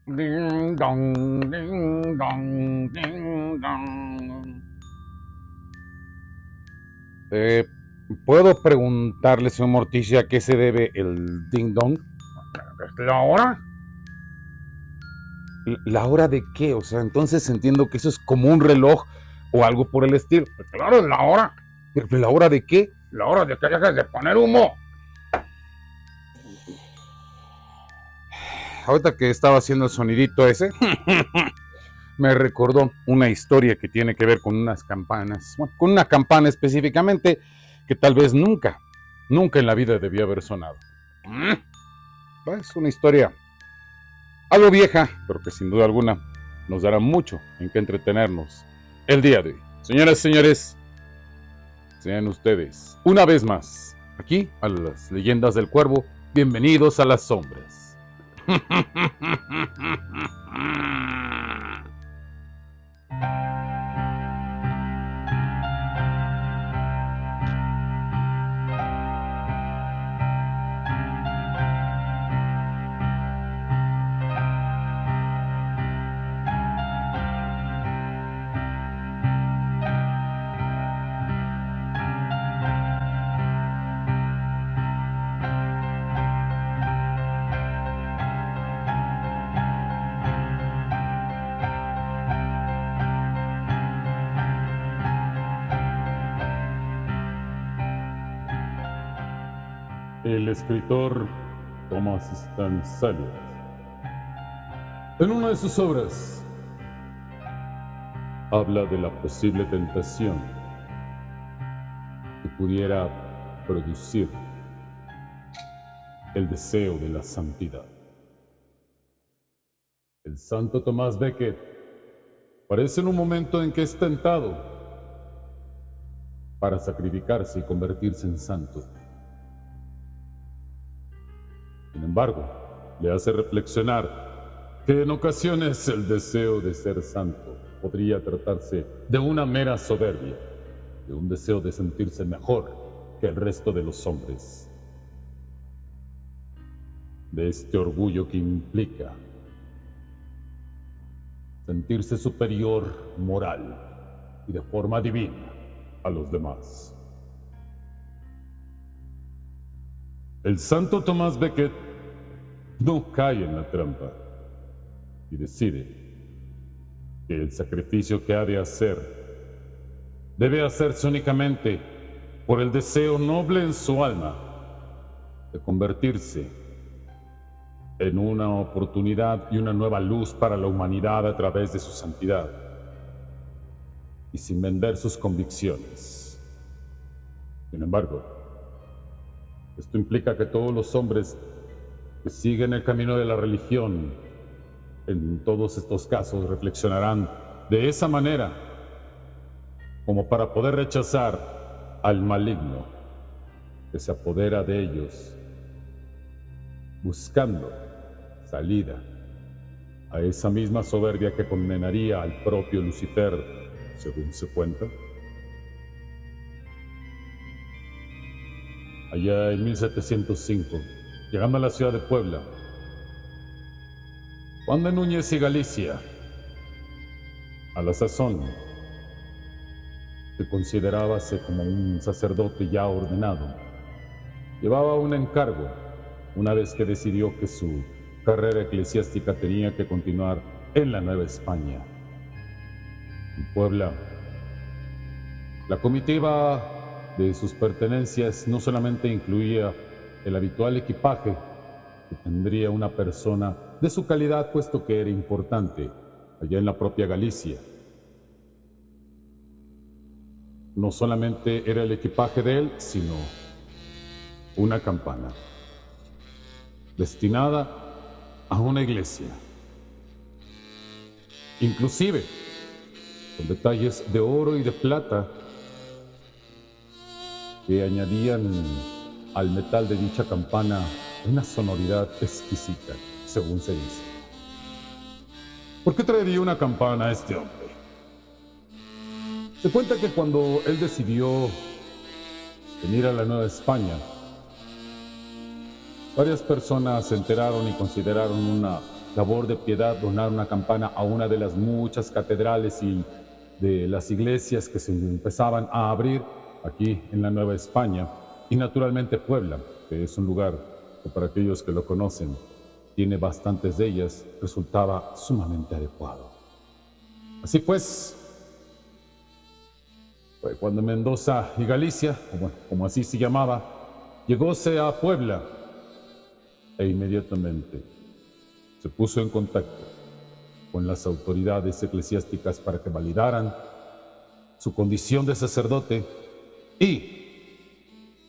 Ding dong, ding dong, ding dong. Eh, ¿Puedo preguntarle, señor Morticia, a qué se debe el ding dong? ¿Es la hora? ¿La hora de qué? O sea, entonces entiendo que eso es como un reloj o algo por el estilo. Pues claro, es la hora. ¿Pero la hora de qué? La hora de que dejes de poner humo. Ahorita que estaba haciendo el sonidito ese, me recordó una historia que tiene que ver con unas campanas, bueno, con una campana específicamente que tal vez nunca en la vida debió haber sonado. Es una historia algo vieja, pero que sin duda alguna nos dará mucho en qué entretenernos el día de hoy. Señoras y señores, sean ustedes una vez más aquí a las leyendas del cuervo. Bienvenidos a las sombras. El escritor Thomas Stan Saliers, en una de sus obras, habla de la posible tentación que pudiera producir el deseo de la santidad. El santo Tomás Becket parece en un momento en que es tentado para sacrificarse y convertirse en santo. Sin embargo, le hace reflexionar que en ocasiones el deseo de ser santo podría tratarse de una mera soberbia, de un deseo de sentirse mejor que el resto de los hombres, de este orgullo que implica sentirse superior moral y de forma divina a los demás. El santo Tomás Becket no cae en la trampa y decide que el sacrificio que ha de hacer debe hacerse únicamente por el deseo noble en su alma de convertirse en una oportunidad y una nueva luz para la humanidad a través de su santidad y sin vender sus convicciones. Sin embargo, esto implica que todos los hombres que siguen el camino de la religión, en todos estos casos, reflexionarán de esa manera como para poder rechazar al maligno que se apodera de ellos, buscando salida a esa misma soberbia que condenaría al propio Lucifer, según se cuenta. Allá en 1705, llegando a la ciudad de Puebla, Juan de Núñez y Galicia, a la sazón, que considerábase como un sacerdote ya ordenado, llevaba un encargo una vez que decidió que su carrera eclesiástica tenía que continuar en la Nueva España. En Puebla, la comitiva de sus pertenencias no solamente incluía el habitual equipaje que tendría una persona de su calidad, puesto que era importante allá en la propia Galicia. No solamente era el equipaje de él, sino una campana destinada a una iglesia, inclusive con detalles de oro y de plata que añadían al metal de dicha campana una sonoridad exquisita, según se dice. ¿Por qué traería una campana a este hombre? Se cuenta que cuando él decidió venir a la Nueva España, varias personas se enteraron y consideraron una labor de piedad donar una campana a una de las muchas catedrales y de las iglesias que se empezaban a abrir aquí en la Nueva España. Y naturalmente Puebla, que es un lugar que para aquellos que lo conocen, tiene bastantes de ellas, resultaba sumamente adecuado. Así pues, fue cuando Mendoza y Galicia, o bueno, como así se llamaba, llegóse a Puebla e inmediatamente se puso en contacto con las autoridades eclesiásticas para que validaran su condición de sacerdote y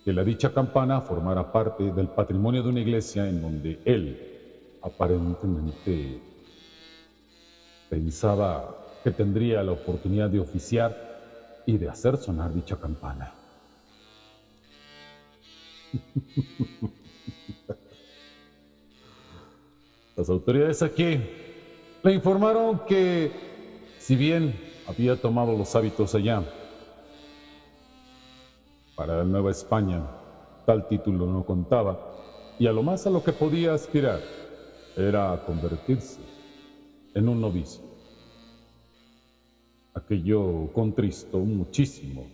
que la dicha campana formara parte del patrimonio de una iglesia en donde él aparentemente pensaba que tendría la oportunidad de oficiar y de hacer sonar dicha campana. Las autoridades aquí le informaron que, si bien había tomado los hábitos allá, para la Nueva España tal título no contaba, y a lo más a lo que podía aspirar era a convertirse en un novicio. Aquello contristó muchísimo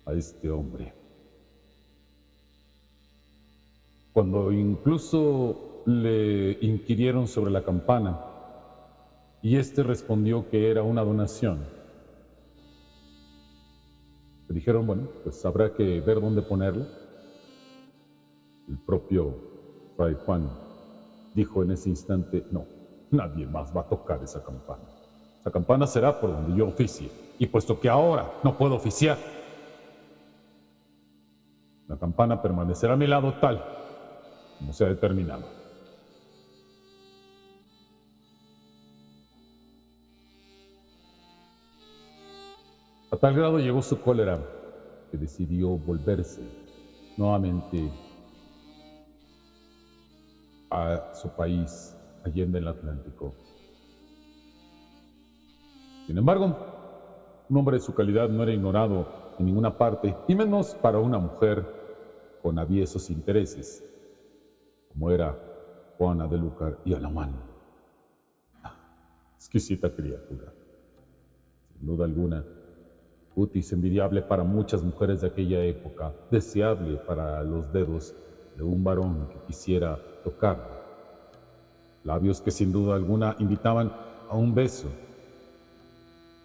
a este hombre. Cuando incluso le inquirieron sobre la campana, y éste respondió que era una donación, le dijeron, bueno, pues habrá que ver dónde ponerla. El propio Fray Juan dijo en ese instante, no, nadie más va a tocar esa campana. Esa campana será por donde yo oficie, y puesto que ahora no puedo oficiar, la campana permanecerá a mi lado tal como se ha determinado. A tal grado llegó su cólera que decidió volverse nuevamente a su país, allá en el Atlántico. Sin embargo, un hombre de su calidad no era ignorado en ninguna parte, y menos para una mujer con aviesos intereses, como era Juana de Lúcar y Alamán. Exquisita criatura, sin duda alguna, cutis envidiable para muchas mujeres de aquella época, deseable para los dedos de un varón que quisiera tocarla. Labios que sin duda alguna invitaban a un beso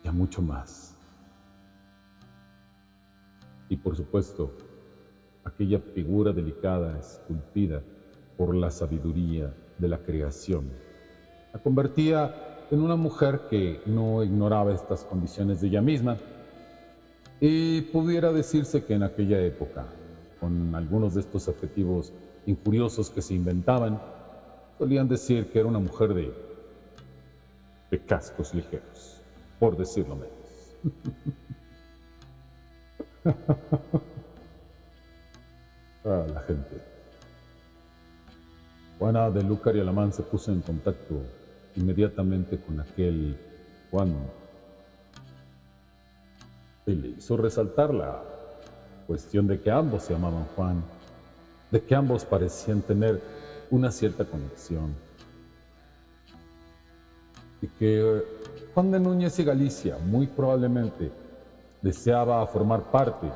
y a mucho más. Y por supuesto, aquella figura delicada, esculpida por la sabiduría de la creación, la convertía en una mujer que no ignoraba estas condiciones de ella misma. Y pudiera decirse que en aquella época, con algunos de estos adjetivos injuriosos que se inventaban, solían decir que era una mujer de cascos ligeros, por decirlo menos. La gente. Juana de Lúcar y Alamán se puso en contacto inmediatamente con aquel Juan y le hizo resaltar la cuestión de que ambos se llamaban Juan, de que ambos parecían tener una cierta conexión, y que Juan de Núñez y Galicia muy probablemente deseaba formar parte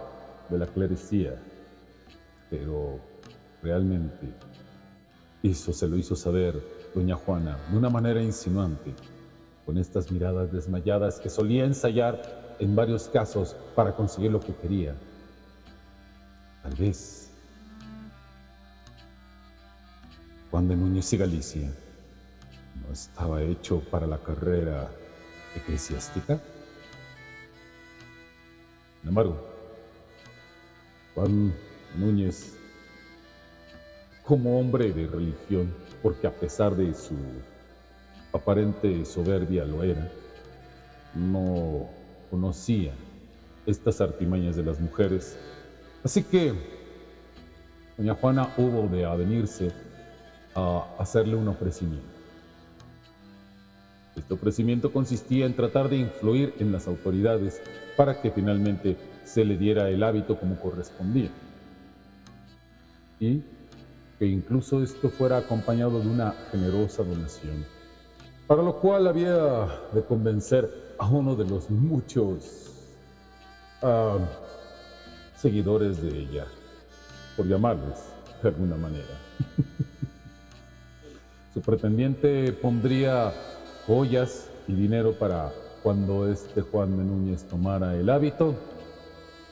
de la clerecía, pero realmente eso se lo hizo saber doña Juana de una manera insinuante, con estas miradas desmayadas que solía ensayar en varios casos para conseguir lo que quería. Tal vez Juan de Núñez y Galicia no estaba hecho para la carrera eclesiástica. Sin embargo, Juan Núñez, como hombre de religión, porque a pesar de su aparente soberbia lo era, no conocía estas artimañas de las mujeres. Así que doña Juana hubo de avenirse a hacerle un ofrecimiento. Este ofrecimiento consistía en tratar de influir en las autoridades para que finalmente se le diera el hábito como correspondía, y que incluso esto fuera acompañado de una generosa donación. para lo cual había de convencer a uno de los muchos ah, seguidores de ella, por llamarles de alguna manera. Su pretendiente pondría joyas y dinero para cuando este Juan de Núñez tomara el hábito,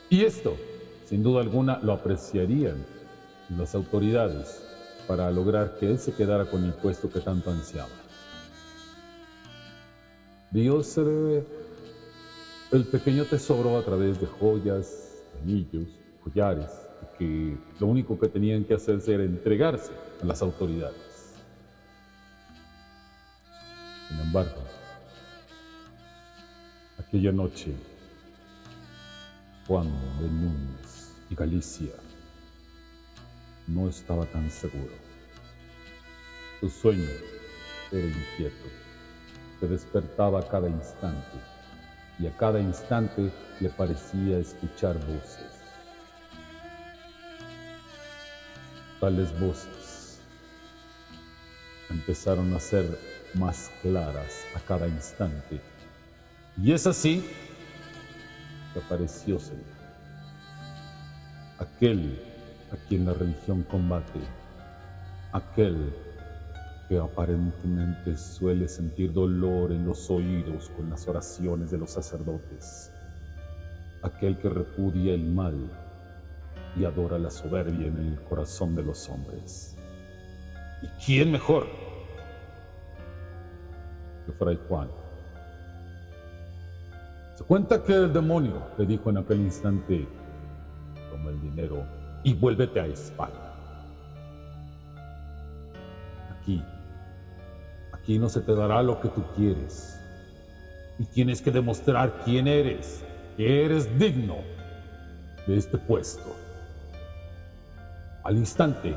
y esto, sin duda alguna, lo apreciarían las autoridades para lograr que él se quedara con el puesto que tanto ansiaba. Diósele el pequeño tesoro a través de joyas, anillos, collares, y que lo único que tenían que hacerse era entregarse a las autoridades. Sin embargo, aquella noche, Juan de Núñez y Galicia no estaba tan seguro. Su sueño era inquieto, se despertaba a cada instante y a cada instante le parecía escuchar voces. Tales voces empezaron a ser más claras a cada instante, y es así que apareciósele aquel a quien la religión combate, aquel que aparentemente suele sentir dolor en los oídos con las oraciones de los sacerdotes, aquel que repudia el mal y adora la soberbia en el corazón de los hombres. ¿Y quién mejor que Fray Juan? Se cuenta que el demonio le dijo en aquel instante: toma el dinero y vuélvete a España. Aquí no se te dará lo que tú quieres. Y tienes que demostrar quién eres, que eres digno de este puesto. Al instante,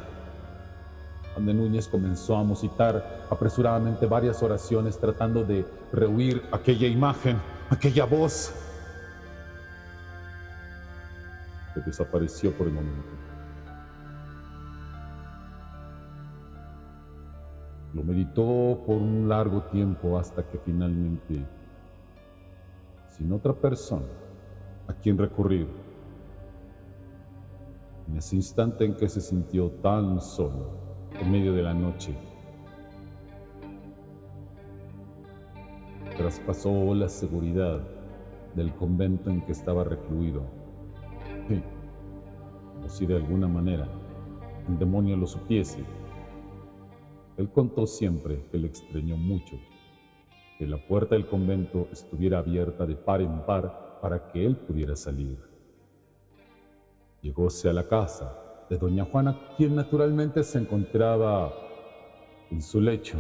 Juan de Núñez comenzó a musitar apresuradamente varias oraciones tratando de rehuir aquella imagen, aquella voz que desapareció por el momento. Lo meditó por un largo tiempo hasta que finalmente, sin otra persona a quien recurrir, en ese instante en que se sintió tan solo en medio de la noche, traspasó la seguridad del convento en que estaba recluido. Sí, como si de alguna manera el demonio lo supiese. Él contó siempre que le extrañó mucho que la puerta del convento estuviera abierta de par en par para que él pudiera salir. Llegóse a la casa de doña Juana, quien naturalmente se encontraba en su lecho.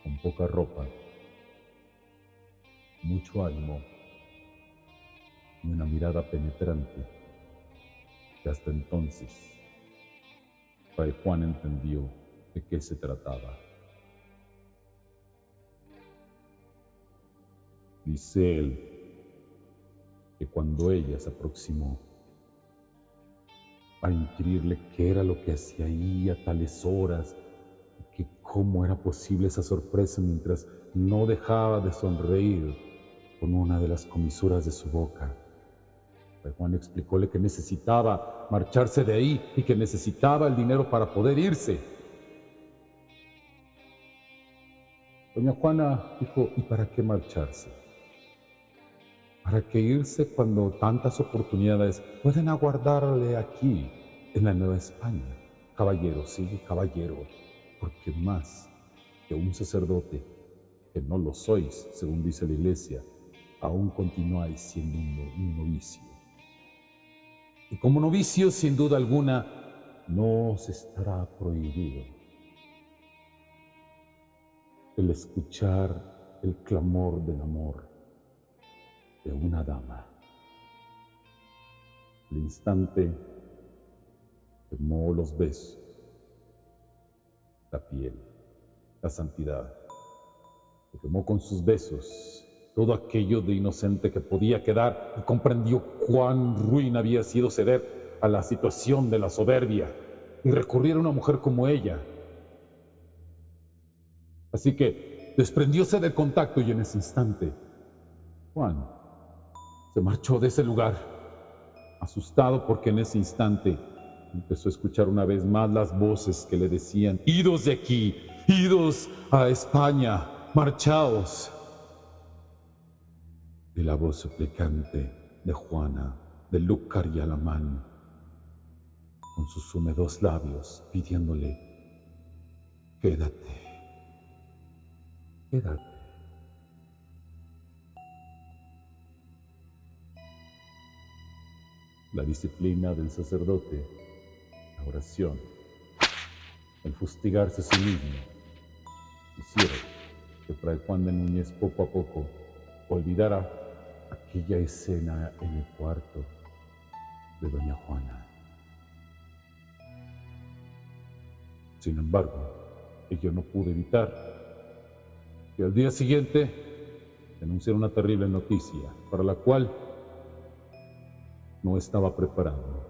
Con poca ropa, mucho ánimo y una mirada penetrante que hasta entonces Fray Juan entendió de qué se trataba. Dice él que cuando ella se aproximó a inquirirle qué era lo que hacía ahí a tales horas, y que cómo era posible esa sorpresa mientras no dejaba de sonreír con una de las comisuras de su boca, Fray Juan explicóle que necesitaba marcharse de ahí y que necesitaba el dinero para poder irse. Doña Juana dijo: ¿y para qué marcharse? ¿Para qué irse cuando tantas oportunidades pueden aguardarle aquí, en la Nueva España? Caballero, sí, caballero, porque más que un sacerdote, que no lo sois, según dice la Iglesia, aún continuáis siendo un novicio. Y como novicio, sin duda alguna, no os estará prohibido el escuchar el clamor del amor de una dama. Al instante, quemó los besos, la piel, la santidad. Quemó con sus besos todo aquello de inocente que podía quedar, y comprendió cuán ruin había sido ceder a la situación de la soberbia y recurrir a una mujer como ella. Así que desprendióse del contacto y en ese instante, Juan se marchó de ese lugar, asustado porque en ese instante empezó a escuchar una vez más las voces que le decían: idos de aquí, idos a España, marchaos. Y la voz suplicante de Juana de Lúcar y Alamán, con sus húmedos labios, pidiéndole: quédate, quédate. La disciplina del sacerdote, la oración, el fustigarse a sí mismo, hicieron que Fray Juan de Núñez poco a poco olvidara aquella escena en el cuarto de doña Juana. Sin embargo, ella no pudo evitar que al día siguiente denunciara una terrible noticia para la cual no estaba preparado.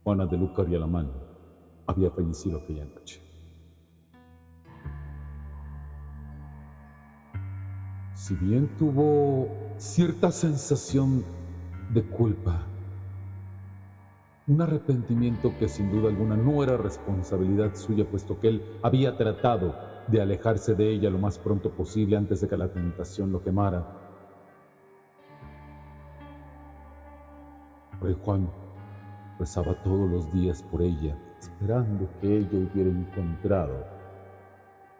Juana de Lúcar y Alamán había fallecido aquella noche. Si bien tuvo cierta sensación de culpa, un arrepentimiento que sin duda alguna no era responsabilidad suya, puesto que él había tratado de alejarse de ella lo más pronto posible antes de que la tentación lo quemara. Fray Juan rezaba todos los días por ella, esperando que ella hubiera encontrado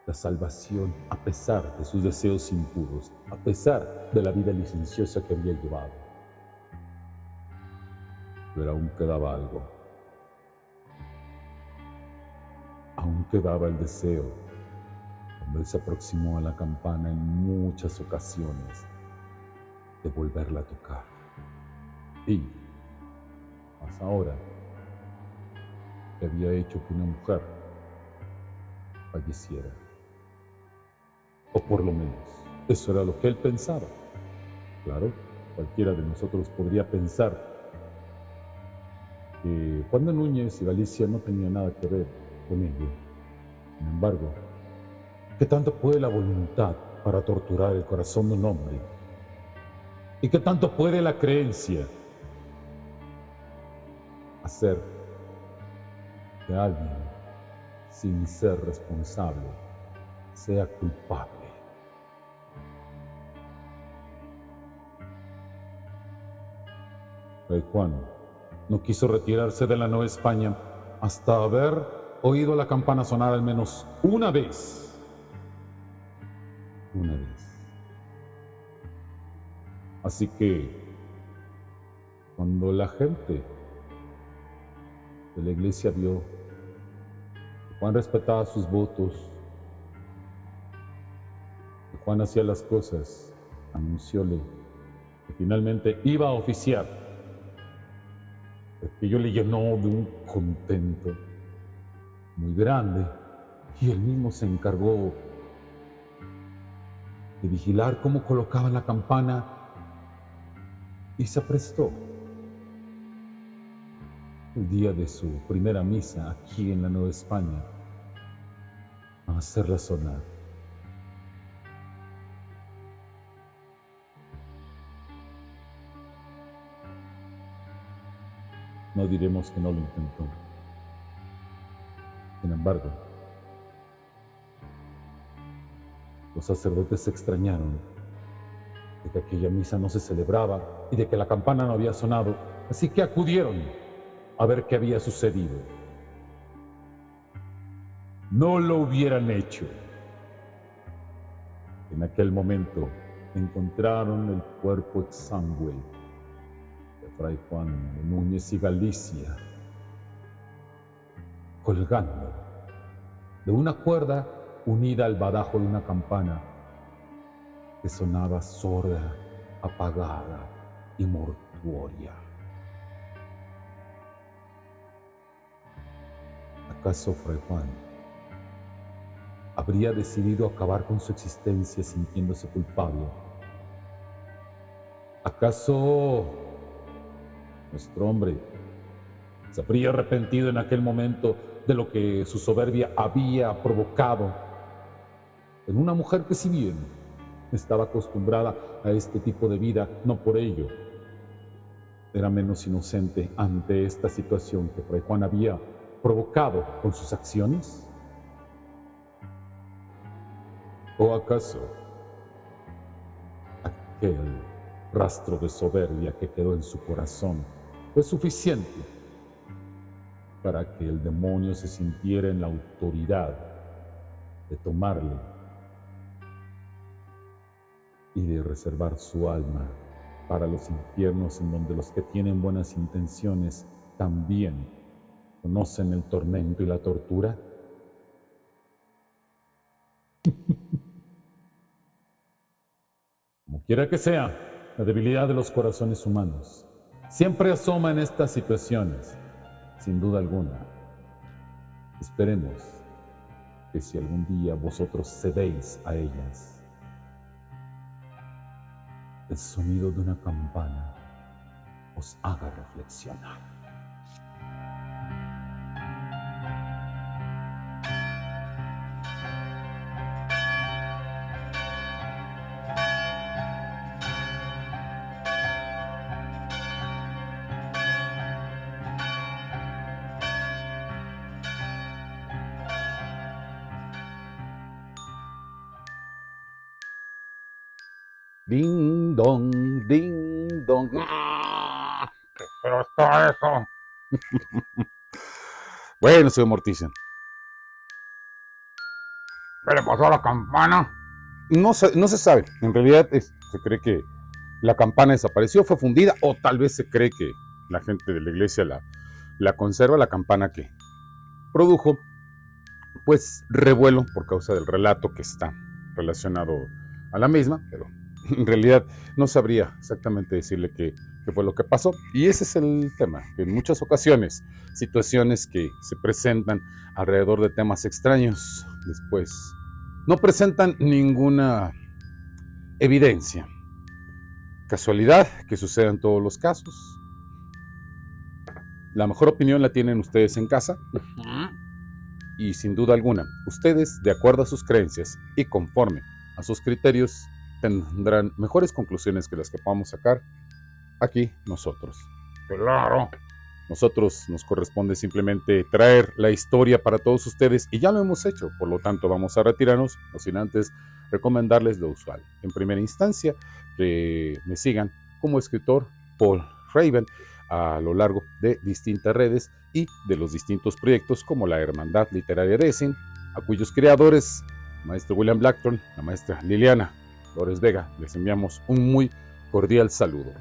la salvación a pesar de sus deseos impuros, a pesar de la vida licenciosa que había llevado. Pero aún quedaba algo. Aún quedaba el deseo. Cuando él se aproximó a la campana en muchas ocasiones, de volverla a tocar. Y, más ahora, que había hecho que una mujer falleciera. O por lo menos, eso era lo que él pensaba. Claro, cualquiera de nosotros podría pensar que Juan de Núñez y Galicia no tenía nada que ver con ello. Sin embargo, ¿qué tanto puede la voluntad para torturar el corazón de un hombre? ¿Y qué tanto puede la creencia hacer que alguien, sin ser responsable, sea culpable? Fray Juan no quiso retirarse de la Nueva España hasta haber oído la campana sonar al menos una vez. Una vez. Así que, cuando la gente de la iglesia vio que Juan respetaba sus votos, que Juan hacía las cosas, anuncióle que finalmente iba a oficiar. Aquello le llenó de un contento muy grande y él mismo se encargó de vigilar cómo colocaban la campana y se aprestó el día de su primera misa aquí en la Nueva España a hacerla sonar. No diremos que no lo intentó. Sin embargo, los sacerdotes se extrañaron de que aquella misa no se celebraba y de que la campana no había sonado, así que acudieron a ver qué había sucedido. No lo hubieran hecho. En aquel momento encontraron el cuerpo exangüe de Fray Juan de Núñez y Galicia, colgando de una cuerda unida al badajo de una campana que sonaba sorda, apagada y mortuoria. ¿Acaso Fray Juan habría decidido acabar con su existencia sintiéndose culpable? ¿Acaso nuestro hombre Se habría arrepentido en aquel momento de lo que su soberbia había provocado en una mujer que, si bien estaba acostumbrada a este tipo de vida, no por ello era menos inocente ante esta situación que Fray Juan había provocado con sus acciones. ¿O acaso aquel rastro de soberbia que quedó en su corazón fue suficiente para que el demonio se sintiera en la autoridad de tomarle y de reservar su alma para los infiernos, en donde los que tienen buenas intenciones también conocen el tormento y la tortura? Como quiera que sea, la debilidad de los corazones humanos siempre asoma en estas situaciones, sin duda alguna. Esperemos que si algún día vosotros cedéis a ellas, el sonido de una campana os haga reflexionar. Ding dong, ding dong. ¿Qué pero está eso? Bueno, señor Morticia. ¿Qué le pasó a la campana? No se sabe. En realidad se cree que la campana desapareció, fue fundida, o tal vez se cree que la gente de la iglesia la conserva, la campana que produjo, pues, revuelo por causa del relato que está relacionado a la misma, pero en realidad no sabría exactamente decirle qué fue lo que pasó. Y ese es el tema, que en muchas ocasiones situaciones que se presentan alrededor de temas extraños después no presentan ninguna evidencia. Casualidad que suceda en todos los casos. La mejor opinión la tienen ustedes en casa. Y sin duda alguna, ustedes, de acuerdo a sus creencias y conforme a sus criterios, tendrán mejores conclusiones que las que podamos sacar aquí nosotros. Claro. Nosotros nos corresponde simplemente traer la historia para todos ustedes y ya lo hemos hecho, por lo tanto vamos a retirarnos, no sin antes recomendarles lo usual. En primera instancia, que me sigan como escritor Paul Raven a lo largo de distintas redes y de los distintos proyectos como la Hermandad Literaria de Essen, a cuyos creadores, el maestro William Blackthorne, la maestra Liliana Flores Vega, les enviamos un muy cordial saludo.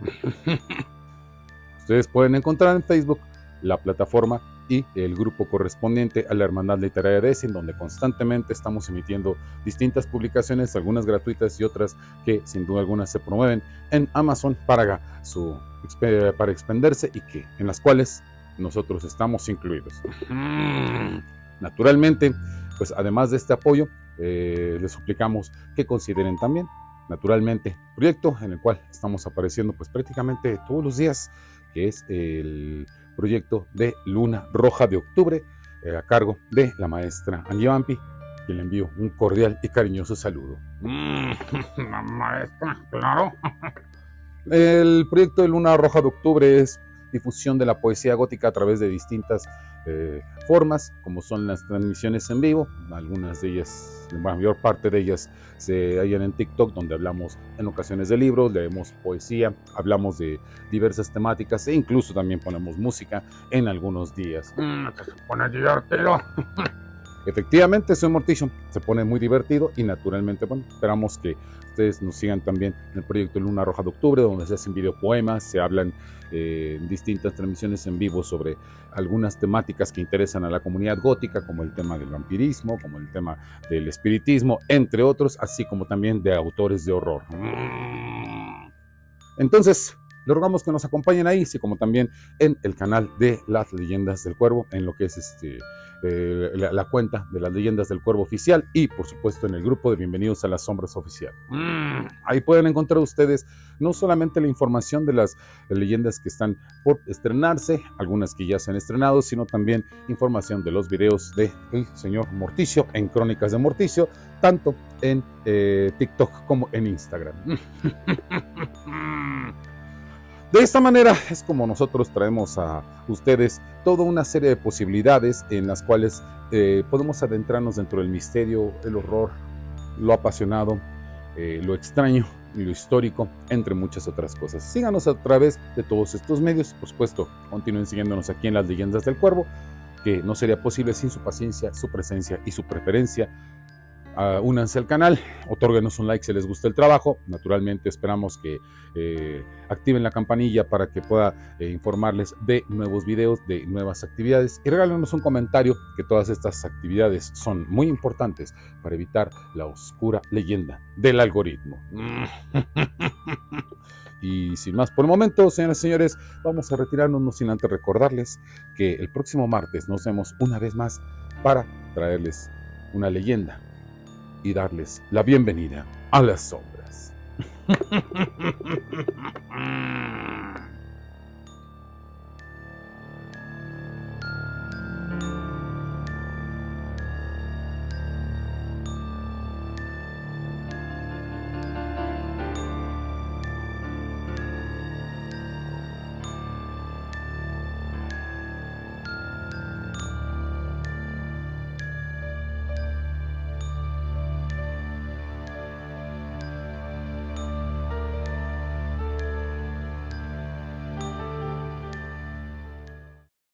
Ustedes pueden encontrar en Facebook la plataforma y el grupo correspondiente a la Hermandad Literaria de Essen, donde constantemente estamos emitiendo distintas publicaciones, algunas gratuitas y otras que sin duda alguna se promueven en Amazon para expenderse y que en las cuales nosotros estamos incluidos. Naturalmente, pues además de este apoyo, les suplicamos que consideren también, naturalmente, proyecto en el cual estamos apareciendo pues prácticamente todos los días, que es el proyecto de Luna Roja de Octubre, a cargo de la maestra Angie Vampi, quien le envío un cordial y cariñoso saludo. La maestra, claro. El proyecto de Luna Roja de Octubre es difusión de la poesía gótica a través de distintas formas, como son las transmisiones en vivo. Algunas de ellas, la mayor parte de ellas, se hallan en TikTok, donde hablamos en ocasiones de libros, leemos poesía, hablamos de diversas temáticas e incluso también ponemos música en algunos días. Se pone divertido. Efectivamente, soy Morticio, se pone muy divertido y naturalmente, bueno, esperamos que ustedes nos sigan también en el proyecto Luna Roja de Octubre, donde se hacen videopoemas, se hablan distintas transmisiones en vivo sobre algunas temáticas que interesan a la comunidad gótica, como el tema del vampirismo, como el tema del espiritismo, entre otros, así como también de autores de horror. Entonces, Les rogamos que nos acompañen ahí, así como también en el canal de las Leyendas del Cuervo, en lo que es la cuenta de las Leyendas del Cuervo oficial y por supuesto en el grupo de Bienvenidos a las Sombras oficial. Ahí pueden encontrar ustedes no solamente la información de las leyendas que están por estrenarse, algunas que ya se han estrenado, sino también información de los videos de el señor Morticio en Crónicas de Morticio, tanto en TikTok como en Instagram. De esta manera es como nosotros traemos a ustedes toda una serie de posibilidades en las cuales podemos adentrarnos dentro del misterio, el horror, lo apasionado, lo extraño y lo histórico, entre muchas otras cosas. Síganos a través de todos estos medios, por supuesto, continúen siguiéndonos aquí en las Leyendas del Cuervo, que no sería posible sin su paciencia, su presencia y su preferencia. Únanse al canal, otórguenos un like si les gusta el trabajo. Naturalmente esperamos que activen la campanilla para que pueda informarles de nuevos videos, de nuevas actividades, y regálenos un comentario, que todas estas actividades son muy importantes para evitar la oscura leyenda del algoritmo. Y sin más por el momento, señoras y señores, vamos a retirarnos, no sin antes recordarles que el próximo martes nos vemos una vez más para traerles una leyenda y darles la bienvenida a las sombras.